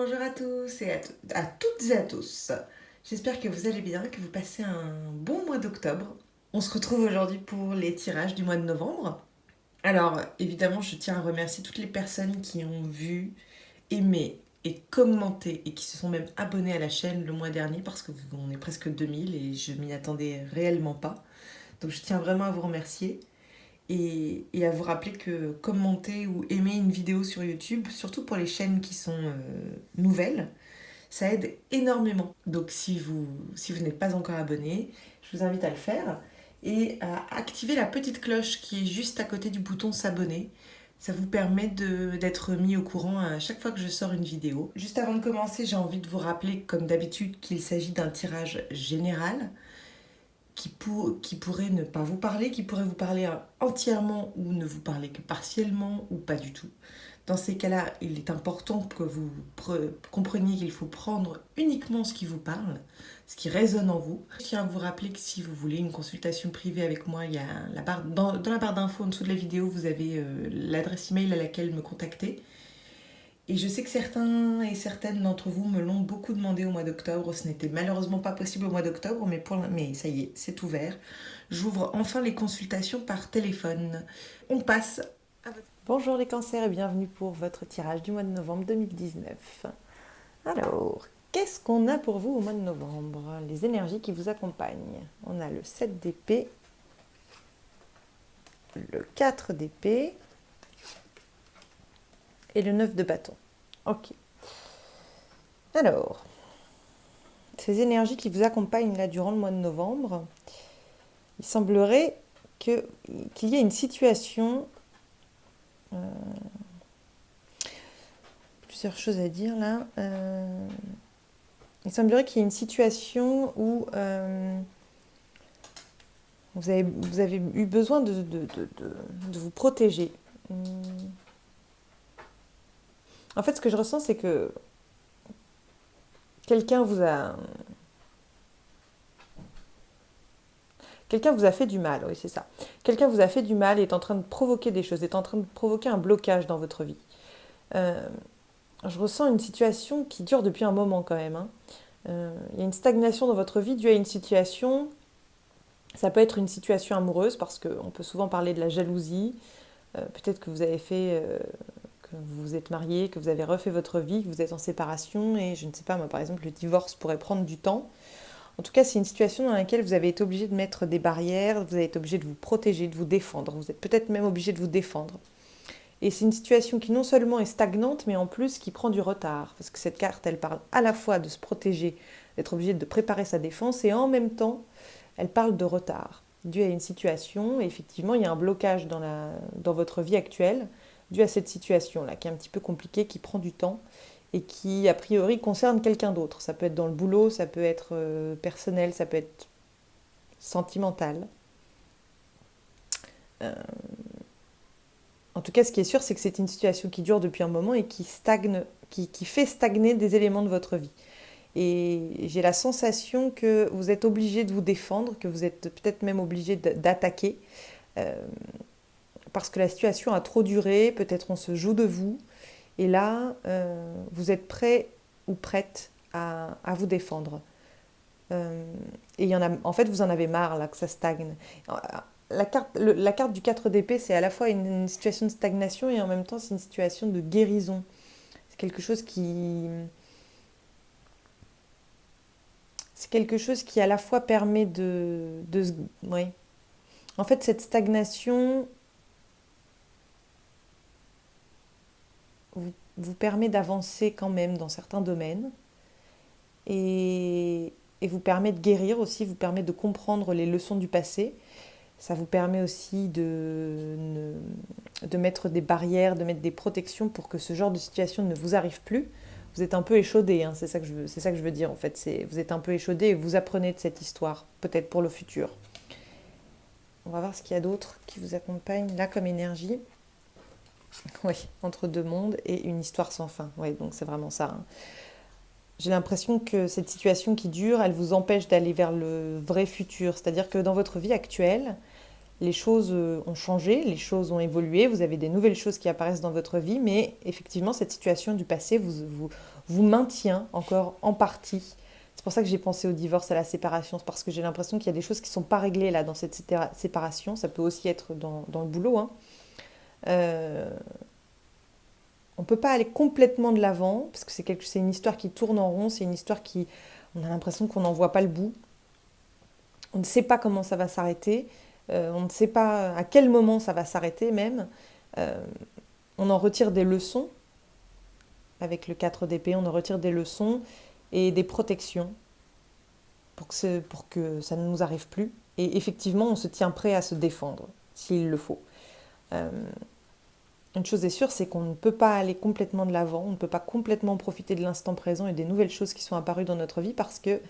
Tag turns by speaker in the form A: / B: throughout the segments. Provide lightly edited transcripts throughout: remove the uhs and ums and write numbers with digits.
A: bonjour à tous et à toutes et à tous. J'espère que vous allez bien, que vous passez un bon mois d'octobre. On se retrouve aujourd'hui pour les tirages du mois de novembre. Alors, évidemment, je tiens à remercier toutes les personnes qui ont vu, aimé et commenté et qui se sont même abonnées à la chaîne le mois dernier parce qu'on est presque 2000 et je m'y attendais réellement pas. Donc, je tiens vraiment à vous remercier et à vous rappeler que commenter ou aimer une vidéo sur YouTube, surtout pour les chaînes qui sont nouvelles, ça aide énormément. Donc si vous n'êtes pas encore abonné, je vous invite à le faire et à activer la petite cloche qui est juste à côté du bouton s'abonner. Ça vous permet d'être mis au courant à chaque fois que je sors une vidéo. Juste avant de commencer, j'ai envie de vous rappeler, comme d'habitude, qu'il s'agit d'un tirage général qui pourrait ne pas vous parler, qui pourrait vous parler entièrement ou ne vous parler que partiellement ou pas du tout. Dans ces cas-là, il est important que vous compreniez qu'il faut prendre uniquement ce qui vous parle, ce qui résonne en vous. Je tiens à vous rappeler que si vous voulez une consultation privée avec moi, il y a dans la barre d'infos en dessous de la vidéo, vous avez l'adresse email à laquelle me contacter. Et je sais que certains et certaines d'entre vous me l'ont beaucoup demandé au mois d'octobre. Ce n'était malheureusement pas possible au mois d'octobre, mais ça y est, c'est ouvert. J'ouvre enfin les consultations par téléphone. On passe à votre... Bonjour les cancers et bienvenue pour votre tirage du mois de novembre 2019. Alors, qu'est-ce qu'on a pour vous au mois de novembre? Les énergies qui vous accompagnent. On a le 7 d'épée, le 4 d'épée et le 9 de bâton. Ok. Alors, ces énergies qui vous accompagnent là durant le mois de novembre, il semblerait qu'il y ait une situation, plusieurs choses à dire là. Il semblerait qu'il y ait une situation où vous avez eu besoin de vous protéger. En fait, ce que je ressens, c'est que quelqu'un vous a fait du mal, oui, c'est ça. Quelqu'un vous a fait du mal et est en train de provoquer des choses, est en train de provoquer un blocage dans votre vie. Je ressens une situation qui dure depuis un moment quand même. Il y a une stagnation dans votre vie due à une situation. Ça peut être une situation amoureuse parce qu'on peut souvent parler de la jalousie. Peut-être que vous avez fait, que vous vous êtes marié, que vous avez refait votre vie, que vous êtes en séparation et je ne sais pas, moi par exemple, le divorce pourrait prendre du temps. En tout cas, c'est une situation dans laquelle vous avez été obligé de mettre des barrières, vous avez été obligé de vous protéger, de vous défendre. Vous êtes peut-être même obligé de vous défendre. Et c'est une situation qui non seulement est stagnante, mais en plus qui prend du retard. Parce que cette carte, elle parle à la fois de se protéger, d'être obligé de préparer sa défense, et en même temps, elle parle de retard, dû à une situation. Et effectivement, il y a un blocage dans votre vie actuelle, dû à cette situation-là, qui est un petit peu compliquée, qui prend du temps, et qui, a priori, concerne quelqu'un d'autre. Ça peut être dans le boulot, ça peut être personnel, ça peut être sentimental. En tout cas, ce qui est sûr, c'est que c'est une situation qui dure depuis un moment et qui stagne, qui fait stagner des éléments de votre vie. Et j'ai la sensation que vous êtes obligé de vous défendre, que vous êtes peut-être même obligé d'attaquer, euh, parce que la situation a trop duré, peut-être on se joue de vous, et là, vous êtes prêt ou prête à vous défendre. Et il y en a, en fait, vous en avez marre là que ça stagne. La carte du 4 d'épée, c'est à la fois une situation de stagnation et en même temps c'est une situation de guérison. C'est quelque chose qui, c'est quelque chose qui à la fois permet oui. En fait, cette stagnation vous permet d'avancer quand même dans certains domaines et vous permet de guérir aussi, vous permet de comprendre les leçons du passé. Ça vous permet aussi de mettre des barrières, de mettre des protections pour que ce genre de situation ne vous arrive plus. Vous êtes un peu échaudé, hein, c'est ça que je veux dire en fait. Vous êtes un peu échaudé et vous apprenez de cette histoire, peut-être pour le futur. On va voir ce qu'il y a d'autre qui vous accompagne là comme énergie. Oui, entre deux mondes et une histoire sans fin. Oui, donc c'est vraiment ça. Hein. J'ai l'impression que cette situation qui dure, elle vous empêche d'aller vers le vrai futur. C'est-à-dire que dans votre vie actuelle,
B: les choses ont changé, les choses ont évolué, vous avez des nouvelles choses qui apparaissent dans votre vie, mais effectivement, cette situation du passé vous maintient encore en partie. C'est pour ça que j'ai pensé au divorce, à la séparation, c'est parce que j'ai l'impression qu'il y a des choses qui ne sont pas réglées là dans cette séparation. Ça peut aussi être dans le boulot, hein. Euh, on ne peut pas aller complètement de l'avant, parce que c'est une histoire qui tourne en rond, c'est une histoire qui, on a l'impression qu'on n'en voit pas le bout. On ne sait pas comment ça va s'arrêter, on ne sait pas à quel moment ça va s'arrêter même. Euh, on en retire des leçons, avec le 4 d'épée, on en retire des leçons et des protections pour que ça ne nous arrive plus. Et effectivement, on se tient prêt à se défendre, s'il le faut. Euh, une chose est sûre, c'est qu'on ne peut pas aller complètement de l'avant, on ne peut pas complètement profiter de l'instant présent et des nouvelles choses qui sont apparues dans notre vie parce que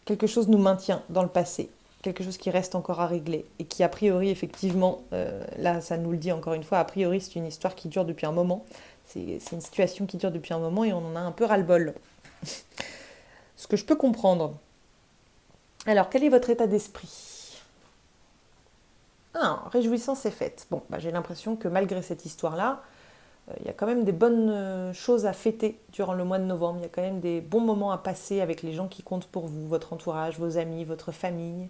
B: quelque chose nous maintient dans le passé, quelque chose qui reste encore à régler et qui a priori effectivement, là ça nous le dit encore une fois, a priori c'est une histoire qui dure depuis un moment, c'est une situation qui dure depuis un moment et on en a un peu ras-le-bol. Ce que je peux comprendre. Alors quel est votre état d'esprit? Ah, réjouissance est faite. Bon, bah, j'ai l'impression que malgré cette histoire-là, il y a quand même des bonnes choses à fêter durant le mois de novembre. Il y a quand même des bons moments à passer avec les gens qui comptent pour vous, votre entourage, vos amis, votre famille.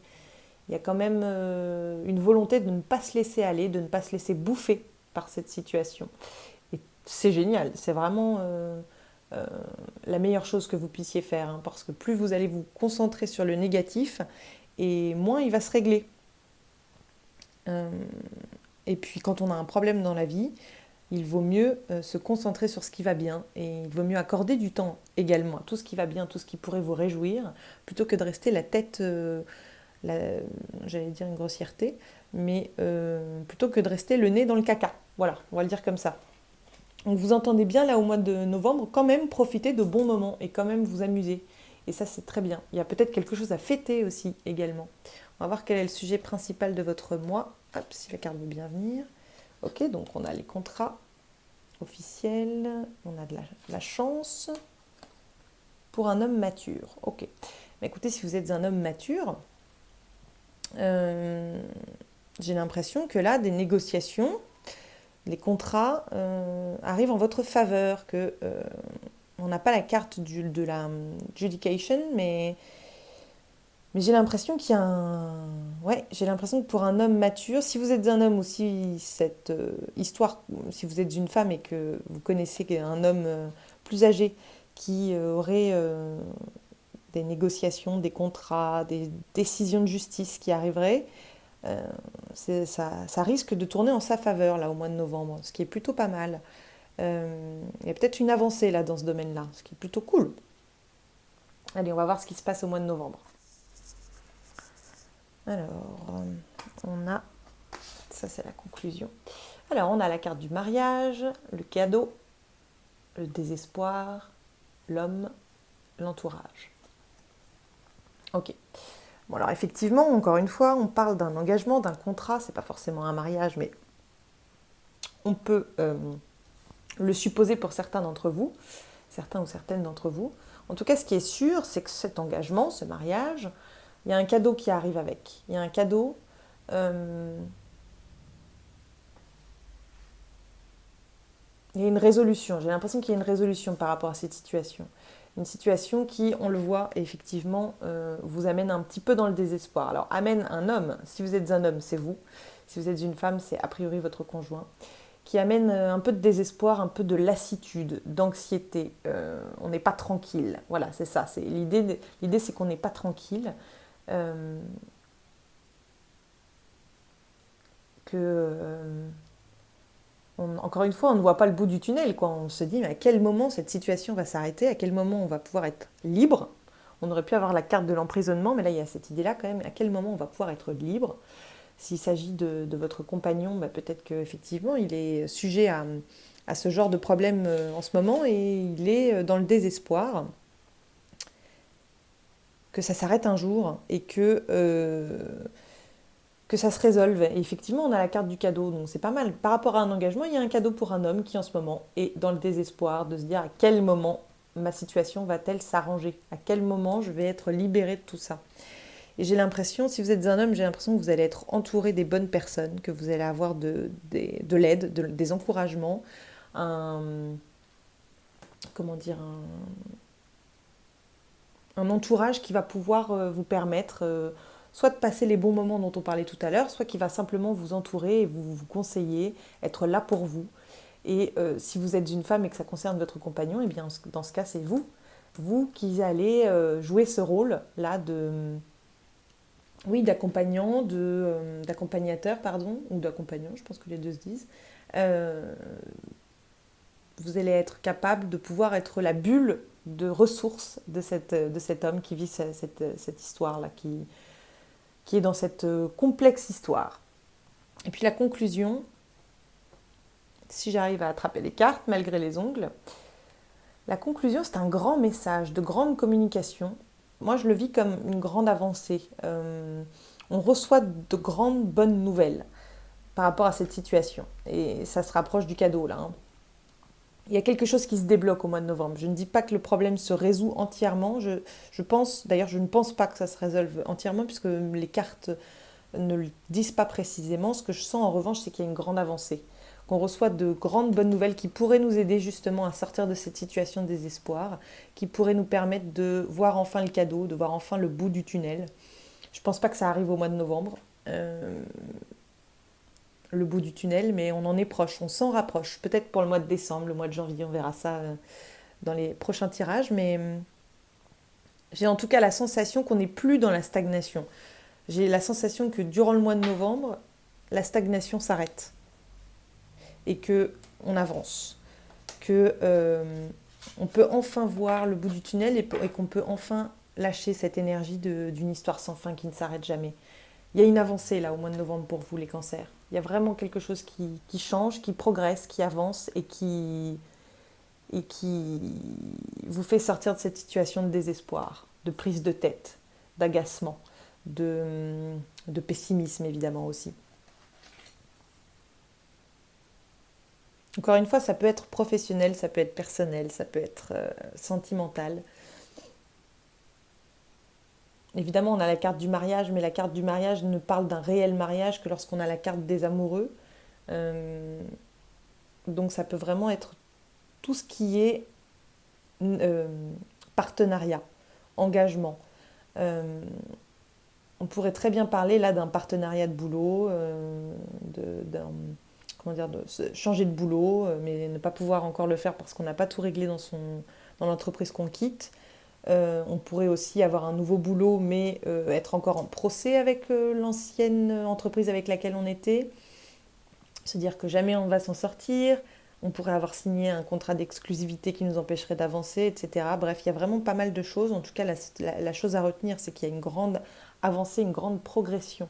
B: Il y a quand même une volonté de ne pas se laisser aller, de ne pas se laisser bouffer par cette situation. Et c'est génial, c'est vraiment euh, la meilleure chose que vous puissiez faire, hein, parce que plus vous allez vous concentrer sur le négatif, et moins il va se régler. Euh, et puis quand on a un problème dans la vie, il vaut mieux se concentrer sur ce qui va bien et il vaut mieux accorder du temps également à tout ce qui va bien, tout ce qui pourrait vous réjouir, plutôt que de rester la tête, la- j'allais dire une grossièreté, mais plutôt que de rester le nez dans le caca. Voilà, on va le dire comme ça. Donc vous entendez bien là au mois de novembre, quand même profiter de bons moments et quand même vous amuser. Et ça c'est très bien. Il y a peut-être quelque chose à fêter aussi également. On va voir quel est le sujet principal de votre mois. Hop, si la carte veut bien venir. Ok, donc on a les contrats officiels, on a de la chance pour un homme mature. Ok. Mais écoutez, si vous êtes un homme mature, euh, j'ai l'impression que là, des négociations, les contrats arrivent en votre faveur, que on n'a pas la carte de la judication, mais j'ai l'impression qu'il y a un... Ouais, j'ai l'impression que pour un homme mature, si vous êtes un homme aussi, cette histoire, si vous êtes une femme et que vous connaissez un homme plus âgé qui aurait des négociations, des contrats, des décisions de justice qui arriveraient, euh, ça risque de tourner en sa faveur là au mois de novembre, ce qui est plutôt pas mal. Il y a peut-être une avancée là dans ce domaine-là, ce qui est plutôt cool. Allez, on va voir ce qui se passe au mois de novembre. Alors, on a, ça c'est la conclusion. Alors, on a la carte du mariage, le cadeau, le désespoir, l'homme, l'entourage. Ok. Bon, alors effectivement, encore une fois, on parle d'un engagement, d'un contrat, c'est pas forcément un mariage, mais on peut le supposer pour certains d'entre vous, certains ou certaines d'entre vous. En tout cas, ce qui est sûr, c'est que cet engagement, ce mariage, il y a un cadeau qui arrive avec. Il y a un cadeau. euh, il y a une résolution. J'ai l'impression qu'il y a une résolution par rapport à cette situation. Une situation qui, on le voit, effectivement, vous amène un petit peu dans le désespoir. Alors, amène un homme. Si vous êtes un homme, c'est vous. Si vous êtes une femme, c'est a priori votre conjoint. Qui amène un peu de désespoir, un peu de lassitude, d'anxiété. On n'est pas tranquille. Voilà, c'est ça. C'est l'idée, c'est qu'on n'est pas tranquille. Euh, que encore une fois, on ne voit pas le bout du tunnel, quoi. On se dit, mais à quel moment cette situation va s'arrêter? À quel moment on va pouvoir être libre? On aurait pu avoir la carte de l'emprisonnement, mais là, il y a cette idée-là quand même. À quel moment on va pouvoir être libre? S'il s'agit de votre compagnon, bah, peut-être qu'effectivement, il est sujet à ce genre de problème en ce moment et il est dans le désespoir que ça s'arrête un jour et que ça se résolve. Et effectivement, on a la carte du cadeau, donc c'est pas mal. Par rapport à un engagement, il y a un cadeau pour un homme qui en ce moment est dans le désespoir de se dire à quel moment ma situation va-t-elle s'arranger, à quel moment je vais être libérée de tout ça. Et j'ai l'impression, si vous êtes un homme, j'ai l'impression que vous allez être entouré des bonnes personnes, que vous allez avoir de l'aide, des encouragements, un, comment dire, un entourage qui va pouvoir vous permettre soit de passer les bons moments dont on parlait tout à l'heure, soit qui va simplement vous entourer et vous conseiller, être là pour vous. Et si vous êtes une femme et que ça concerne votre compagnon, eh bien dans ce cas c'est vous, vous qui allez jouer ce rôle-là de, oui, d'accompagnant, d'accompagnateur, pardon, ou d'accompagnant, je pense que les deux se disent. Euh, vous allez être capable de pouvoir être la bulle de ressources de cet homme qui vit cette histoire-là, qui est dans cette complexe histoire. Et puis la conclusion, si j'arrive à attraper les cartes malgré les ongles, la conclusion c'est un grand message de grande communication. Moi je le vis comme une grande avancée. On reçoit de grandes bonnes nouvelles par rapport à cette situation. Et ça se rapproche du cadeau là, hein. Il y a quelque chose qui se débloque au mois de novembre. Je ne dis pas que le problème se résout entièrement. Je pense, d'ailleurs, je ne pense pas que ça se résolve entièrement puisque les cartes ne le disent pas précisément. Ce que je sens en revanche, c'est qu'il y a une grande avancée. Qu'on reçoit de grandes bonnes nouvelles qui pourraient nous aider justement à sortir de cette situation de désespoir, qui pourraient nous permettre de voir enfin le cadeau, de voir enfin le bout du tunnel. Je ne pense pas que ça arrive au mois de novembre. Le bout du tunnel, mais on en est proche, on s'en rapproche. Peut-être pour le mois de décembre, le mois de janvier, on verra ça dans les prochains tirages, mais j'ai en tout cas la sensation qu'on n'est plus dans la stagnation. J'ai la sensation que durant le mois de novembre, la stagnation s'arrête et que on avance, que on peut enfin voir le bout du tunnel et qu'on peut enfin lâcher cette énergie d'une histoire sans fin qui ne s'arrête jamais. Il y a une avancée là au mois de novembre pour vous les cancers. Il y a vraiment quelque chose qui change, qui progresse, qui avance et qui vous fait sortir de cette situation de désespoir, de prise de tête, d'agacement, de pessimisme évidemment aussi. Encore une fois, ça peut être professionnel, ça peut être personnel, ça peut être sentimental. Évidemment, on a la carte du mariage, mais la carte du mariage ne parle d'un réel mariage que lorsqu'on a la carte des amoureux. Euh, donc ça peut vraiment être tout ce qui est euh, partenariat, engagement. Euh, on pourrait très bien parler là d'un partenariat de boulot, comment dire, de changer de boulot, mais ne pas pouvoir encore le faire parce qu'on n'a pas tout réglé dans l'entreprise qu'on quitte. On pourrait aussi avoir un nouveau boulot, mais être encore en procès avec l'ancienne entreprise avec laquelle on était. Se dire que jamais on va s'en sortir. On pourrait avoir signé un contrat d'exclusivité qui nous empêcherait d'avancer, etc. Bref, il y a vraiment pas mal de choses. En tout cas, la chose à retenir, c'est qu'il y a une grande avancée, une grande progression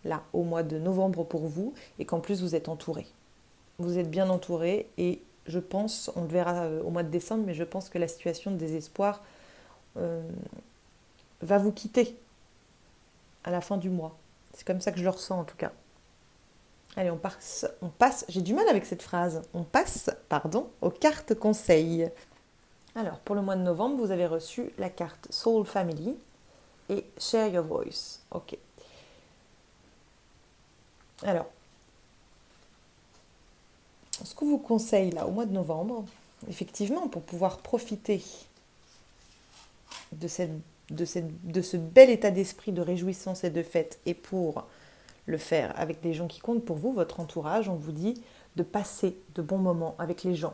B: là au mois de novembre pour vous et qu'en plus vous êtes entouré. Vous êtes bien entouré et je pense, on le verra au mois de décembre, mais je pense que la situation de désespoir euh, va vous quitter à la fin du mois. C'est comme ça que je le ressens en tout cas. Allez, on passe, j'ai du mal avec cette phrase, on passe, pardon, aux cartes conseils. Alors, pour le mois de novembre, vous avez reçu la carte Soul Family et Share Your Voice. Ok. Alors, ce qu'on vous conseille là au mois de novembre, effectivement, pour pouvoir profiter de, de ce bel état d'esprit de réjouissance et de fête et pour le faire avec des gens qui comptent pour vous, votre entourage, on vous dit de passer de bons moments avec les gens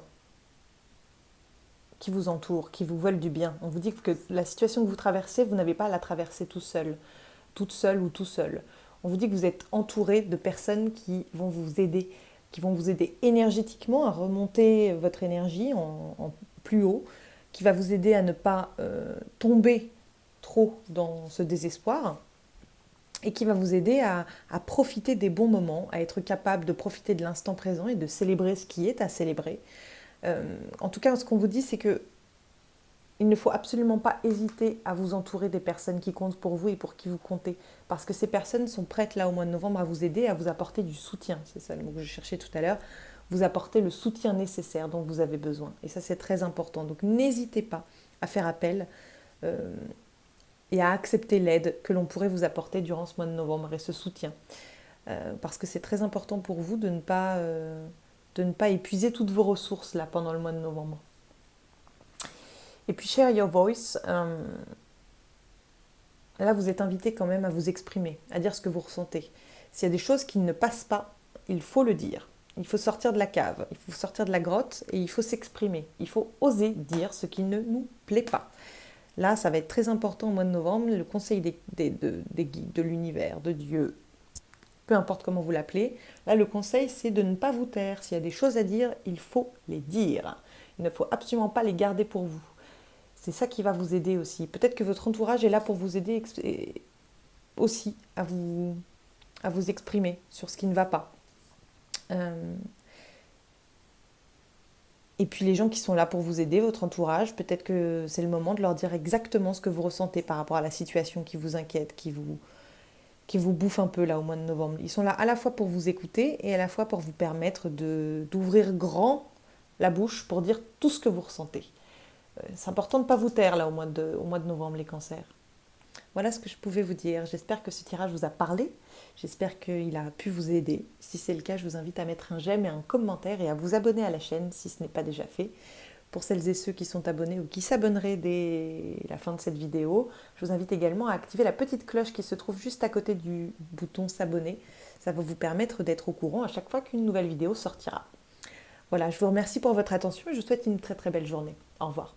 B: qui vous entourent, qui vous veulent du bien. On vous dit que la situation que vous traversez, vous n'avez pas à la traverser tout seul, toute seule ou tout seul. On vous dit que vous êtes entouré de personnes qui vont vous aider énergétiquement à remonter votre énergie en plus haut, qui va vous aider à ne pas tomber trop dans ce désespoir et qui va vous aider à profiter des bons moments, à être capable de profiter de l'instant présent et de célébrer ce qui est à célébrer. En tout cas, ce qu'on vous dit, c'est que il ne faut absolument pas hésiter à vous entourer des personnes qui comptent pour vous et pour qui vous comptez. Parce que ces personnes sont prêtes là au mois de novembre à vous aider, à vous apporter du soutien. C'est ça le mot que je cherchais tout à l'heure. Vous apporter le soutien nécessaire dont vous avez besoin. Et ça, c'est très important. Donc n'hésitez pas à faire appel et à accepter l'aide que l'on pourrait vous apporter durant ce mois de novembre et ce soutien. Parce que c'est très important pour vous de ne pas épuiser toutes vos ressources là pendant le mois de novembre. Et puis share your voice, là vous êtes invité quand même à vous exprimer, à dire ce que vous ressentez. S'il y a des choses qui ne passent pas, il faut le dire. Il faut sortir de la cave, il faut sortir de la grotte et il faut s'exprimer. Il faut oser dire ce qui ne nous plaît pas. Là, ça va être très important au mois de novembre, le conseil des guides, de l'univers, de Dieu, peu importe comment vous l'appelez. Là, le conseil, c'est de ne pas vous taire. S'il y a des choses à dire, il faut les dire. Il ne faut absolument pas les garder pour vous. C'est ça qui va vous aider aussi. Peut-être que votre entourage est là pour vous aider aussi à vous exprimer sur ce qui ne va pas. Et puis les gens qui sont là pour vous aider, votre entourage, peut-être que c'est le moment de leur dire exactement ce que vous ressentez par rapport à la situation qui vous inquiète, qui vous bouffe un peu là au mois de novembre. Ils sont là à la fois pour vous écouter et à la fois pour vous permettre d'ouvrir grand la bouche pour dire tout ce que vous ressentez. C'est important de ne pas vous taire là au mois de novembre, les cancers. Voilà ce que je pouvais vous dire. J'espère que ce tirage vous a parlé. J'espère qu'il a pu vous aider. Si c'est le cas, je vous invite à mettre un j'aime et un commentaire et à vous abonner à la chaîne si ce n'est pas déjà fait. Pour celles et ceux qui sont abonnés ou qui s'abonneraient dès la fin de cette vidéo, je vous invite également à activer la petite cloche qui se trouve juste à côté du bouton s'abonner. Ça va vous permettre d'être au courant à chaque fois qu'une nouvelle vidéo sortira. Voilà, je vous remercie pour votre attention et je vous souhaite une très très belle journée. Au revoir.